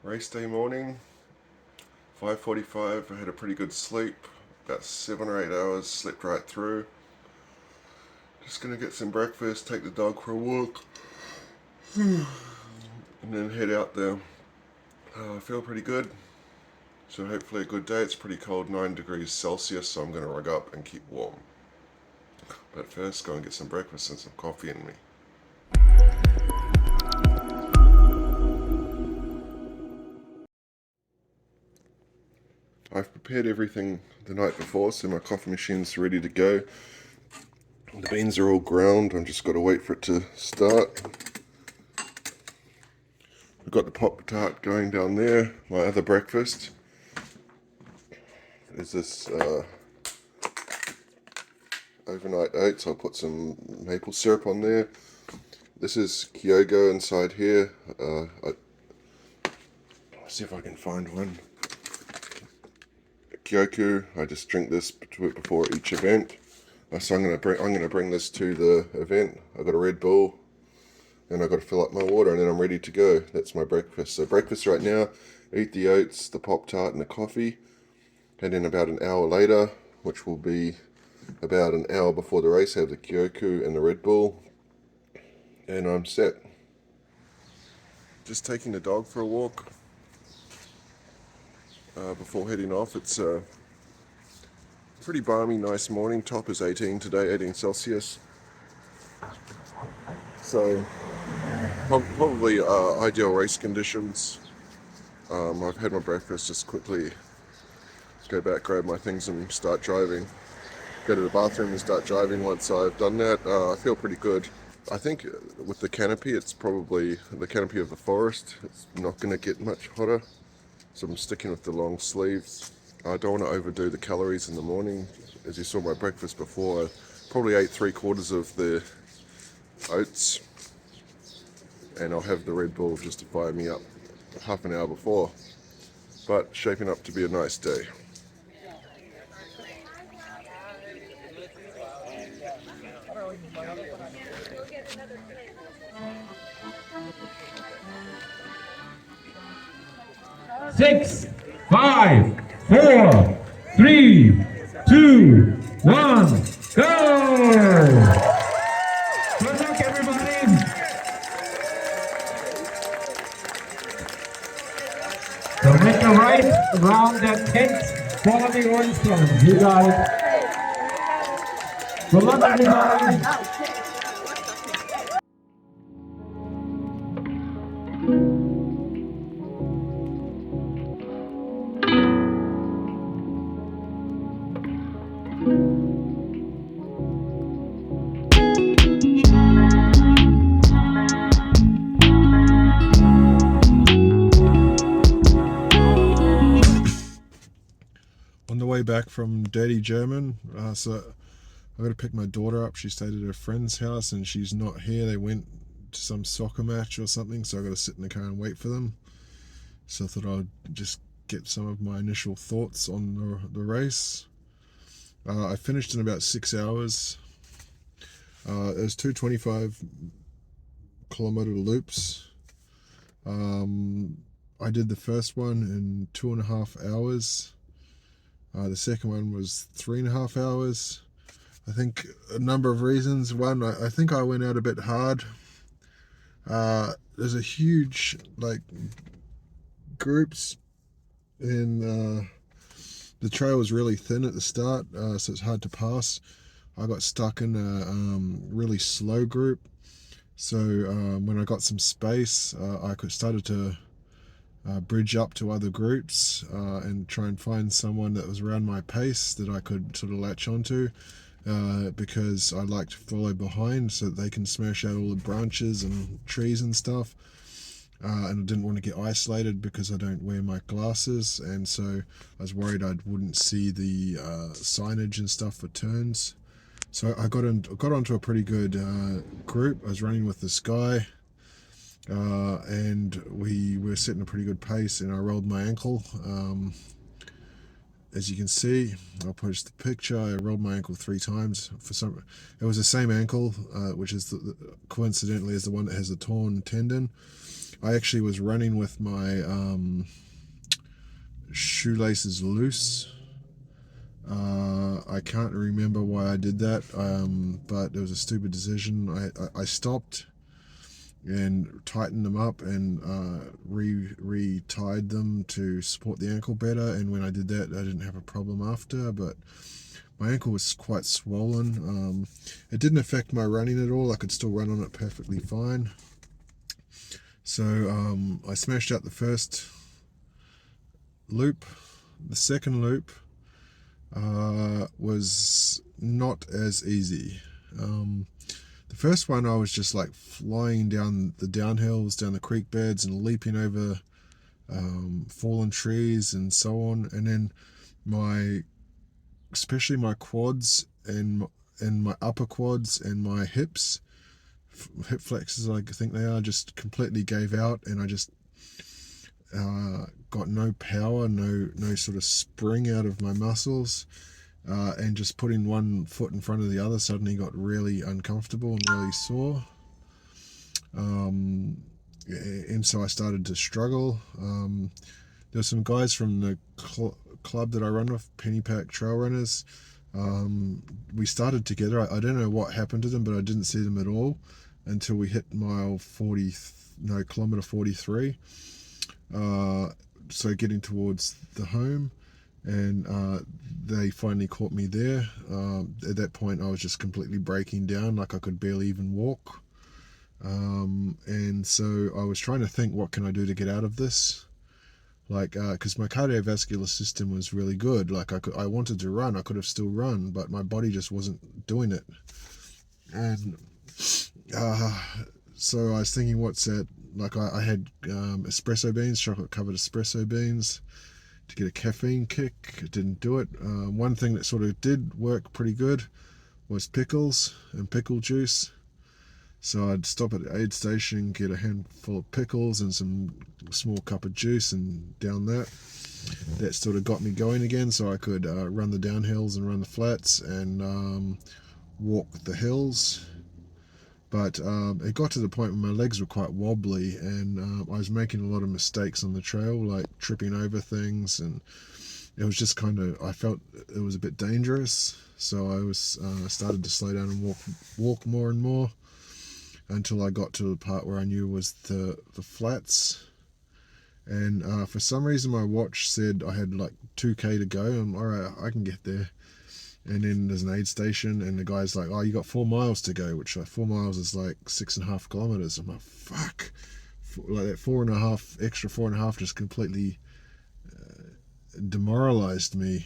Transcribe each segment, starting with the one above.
Race day morning, 5:45. I had a pretty good sleep, about 7 or 8 hours, slept right through. Just gonna get some breakfast, take the dog for a walk, and then head out there. I feel pretty good, so hopefully a good day. It's pretty cold, 9 degrees Celsius, so I'm gonna rug up and keep warm. But first, go and get some breakfast and some coffee in me. I've prepared everything the night before, so my coffee machine's ready to go. The beans are all ground, I've just got to wait for it to start. I've got the Pop-Tart going down there. My other breakfast is this overnight oats. I'll put some maple syrup on there. This is Kyogo inside here. I'll see if I can find one. Kyoku. I just drink this before each event. So I'm gonna bring this to the event. I've got a Red Bull, and I've got to fill up my water, and then I'm ready to go. That's my breakfast. So breakfast right now: eat the oats, the Pop-Tart, and the coffee. And then about an hour later, which will be about an hour before the race, have the Kyoku and the Red Bull, and I'm set. Just taking the dog for a walk before heading off. It's a pretty balmy, nice morning. Top is 18 today, 18 Celsius. So probably ideal race conditions. I've had my breakfast, just quickly go back, grab my things and start driving. Go to the bathroom and start driving. Once I've done that, I feel pretty good. I think with the canopy, it's probably the canopy of the forest. It's not going to get much hotter, so I'm sticking with the long sleeves. I don't want to overdo the calories in the morning. As you saw my breakfast before, I probably ate 3/4 of the oats, and I'll have the Red Bull just to fire me up half an hour before. But shaping up to be a nice day. Six, 5, 4, 3, 2, 1, go! Good luck, everybody! So make the right around that tent, follow the orange stand. You got it. Good luck, everybody! On the way back from Daddy German, so I got to pick my daughter up. She stayed at her friend's house and she's not here. They went to some soccer match or something, so I got to sit in the car and wait for them. So I thought I'd just get some of my initial thoughts on the race. I finished in about 6 hours. It was 2 25-kilometer loops. I did the first one in 2.5 hours. The second one was 3.5 hours. I think a number of reasons. One, I think I went out a bit hard. There's a huge groups in the trail was really thin at the start, so it's hard to pass. I got stuck in a really slow group, so when I got some space, I started to bridge up to other groups and try and find someone that was around my pace that I could sort of latch onto, because I like to follow behind so that they can smash out all the branches and trees and stuff. And I didn't want to get isolated because I don't wear my glasses, and so I was worried I wouldn't see the signage and stuff for turns. So I got onto a pretty good group. I was running with this guy, and we were setting a pretty good pace, and I rolled my ankle. As you can see, I'll post the picture. I rolled my ankle 3 times. It was the same ankle, which is coincidentally is the one that has the torn tendon. I actually was running with my shoelaces loose. I can't remember why I did that, but it was a stupid decision. I stopped and tightened them up and re-tied them to support the ankle better, and when I did that I didn't have a problem after, but my ankle was quite swollen. It didn't affect my running at all. I could still run on it perfectly fine. So I smashed out the first loop. The second loop was not as easy. The first one I was just like flying down the downhills, down the creek beds, and leaping over fallen trees and so on. And then especially my quads and my upper quads and my hip flexors, I think they are, just completely gave out, and I just got no power, no sort of spring out of my muscles, and just putting one foot in front of the other suddenly got really uncomfortable and really sore. And so I started to struggle. There were some guys from the club that I run with, Pennypack Trail Runners. We started together. I don't know what happened to them, but I didn't see them at all until we hit kilometer 43. So getting towards the home, and they finally caught me there. At that point I was just completely breaking down, like I could barely even walk. And so I was trying to think, what can I do to get out of this? Like, because my cardiovascular system was really good. Like I wanted to run, I could have still run, but my body just wasn't doing it. And so I was thinking, what's that? Like I had espresso beans, chocolate covered espresso beans, to get a caffeine kick. It didn't do it. One thing that sort of did work pretty good was pickles and pickle juice. So I'd stop at the aid station, get a handful of pickles and some small cup of juice, and down that. That sort of got me going again, so I could run the downhills and run the flats and walk the hills. But it got to the point where my legs were quite wobbly, and I was making a lot of mistakes on the trail, like tripping over things, and it was just I felt it was a bit dangerous. So I started to slow down and walk more and more, until I got to the part where I knew was the flats. And for some reason my watch said I had like 2k to go. I'm alright, I can get there. And then there's an aid station, and the guy's like, oh, you got 4 miles to go, which 4 miles is like 6.5 kilometers. I'm like, fuck. Like that 4.5, extra 4.5 just completely demoralized me.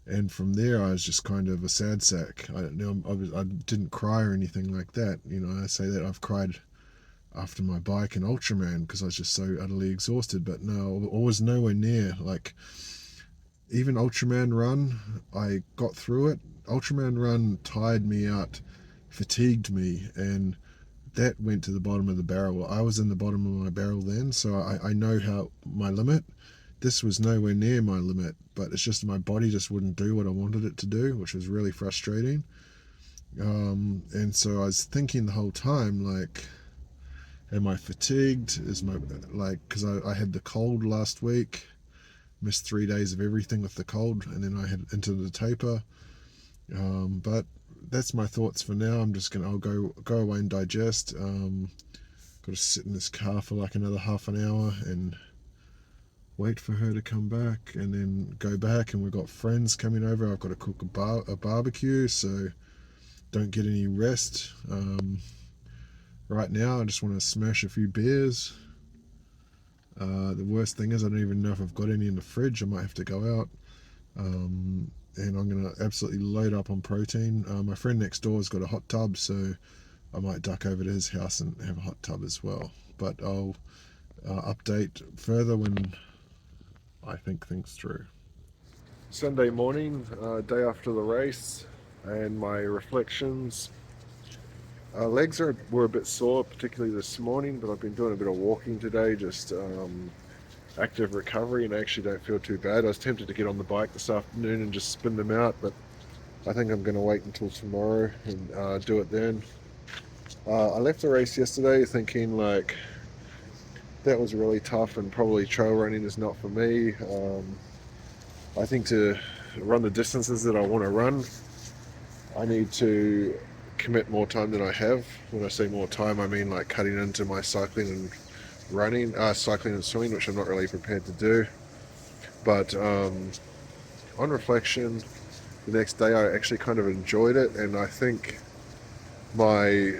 And from there I was just kind of a sad sack. I didn't cry or anything like that. You know, I say that I've cried after my bike and Ultraman because I was just so utterly exhausted. But no, I was nowhere near. Like, even Ultraman Run, I got through it. Ultraman Run tired me out, fatigued me, and that went to the bottom of the barrel. I was in the bottom of my barrel then, so I know how my limit. This was nowhere near my limit, but it's just my body just wouldn't do what I wanted it to do, which was really frustrating. And so I was thinking the whole time, like, am I fatigued? Because I had the cold last week, missed 3 days of everything with the cold, and then I had into the taper. But that's my thoughts for now. I'll go away and digest. Got to sit in this car for like another half an hour and wait for her to come back, and then go back, and we've got friends coming over. I've got to cook a barbecue, so don't get any rest. Right now I just want to smash a few beers. The worst thing is I don't even know if I've got any in the fridge. I might have to go out, and I'm going to absolutely load up on protein. My friend next door has got a hot tub, so I might duck over to his house and have a hot tub as well. But I'll update further when I think things through. Sunday morning, day after the race, and my reflections. Legs were a bit sore, particularly this morning, but I've been doing a bit of walking today, just active recovery, and I actually don't feel too bad. I was tempted to get on the bike this afternoon and just spin them out, but I think I'm going to wait until tomorrow and do it then. I left the race yesterday thinking like that was really tough and probably trail running is not for me. I think to run the distances that I want to run, I need to commit more time than I have. When I say more time, I mean like cutting into my cycling and running, cycling and swimming, which I'm not really prepared to do. But on reflection, the next day I actually kind of enjoyed it, and I think my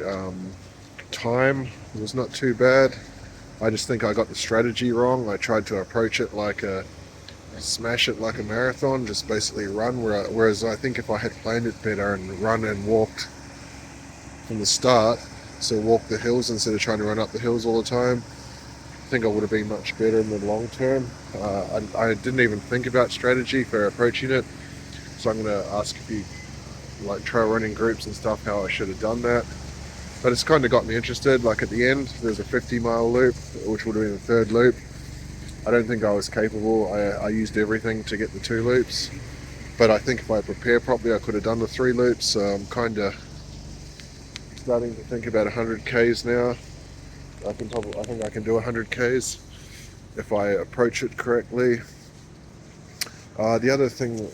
time was not too bad. I just think I got the strategy wrong. I tried to approach it like smash it like a marathon, just basically run. Whereas I think if I had planned it better and run and walked from the start, so walk the hills instead of trying to run up the hills all the time, I think I would have been much better in the long term. I didn't even think about strategy for approaching it, so I'm going to ask a few like trail running groups and stuff how I should have done that. But it's kind of got me interested. Like at the end, there's a 50-mile loop, which would have been the third loop. I don't think I was capable. I used everything to get the 2 loops. But I think if I prepared properly, I could have done the 3 loops. So I'm kind of starting to think about 100 Ks now. I think I can do 100 Ks if I approach it correctly. The other thing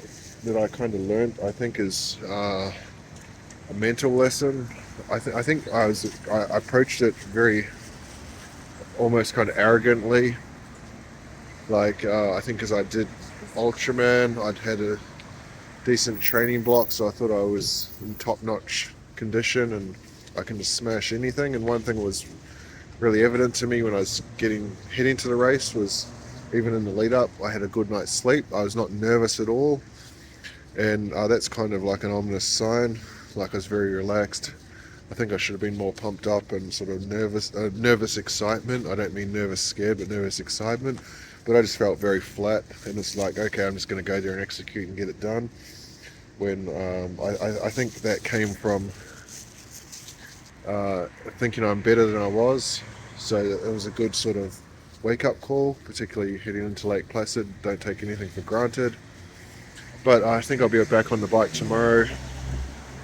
that I kind of learned, I think, is a mental lesson. I think I approached it very almost kind of arrogantly. Like I think because I did Ultraman, I'd had a decent training block, so I thought I was in top-notch condition and I can just smash anything. And one thing was really evident to me when I was heading to the race was even in the lead up, I had a good night's sleep. I was not nervous at all, and that's kind of like an ominous sign. Like I was very relaxed. I think I should have been more pumped up and sort of nervous excitement. I don't mean nervous scared, but nervous excitement. But I just felt very flat, and it's like, okay, I'm just going to go there and execute and get it done. When I think that came from thinking I'm better than I was. So it was a good sort of wake-up call, particularly heading into Lake Placid. Don't take anything for granted. But I think I'll be back on the bike tomorrow.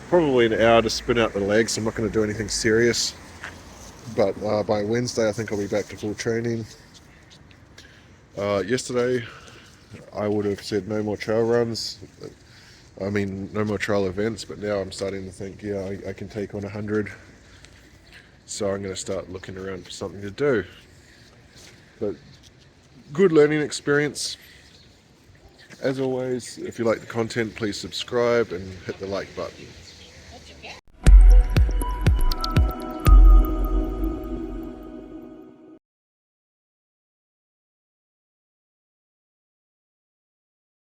Probably an hour to spin out the legs. I'm not going to do anything serious. But by Wednesday, I think I'll be back to full training. Yesterday, I would have said no more trail runs. I mean, no more trail events. But now I'm starting to think, yeah, I can take on 100. So I'm going to start looking around for something to do. But good learning experience. As always, if you like the content, please subscribe and hit the like button.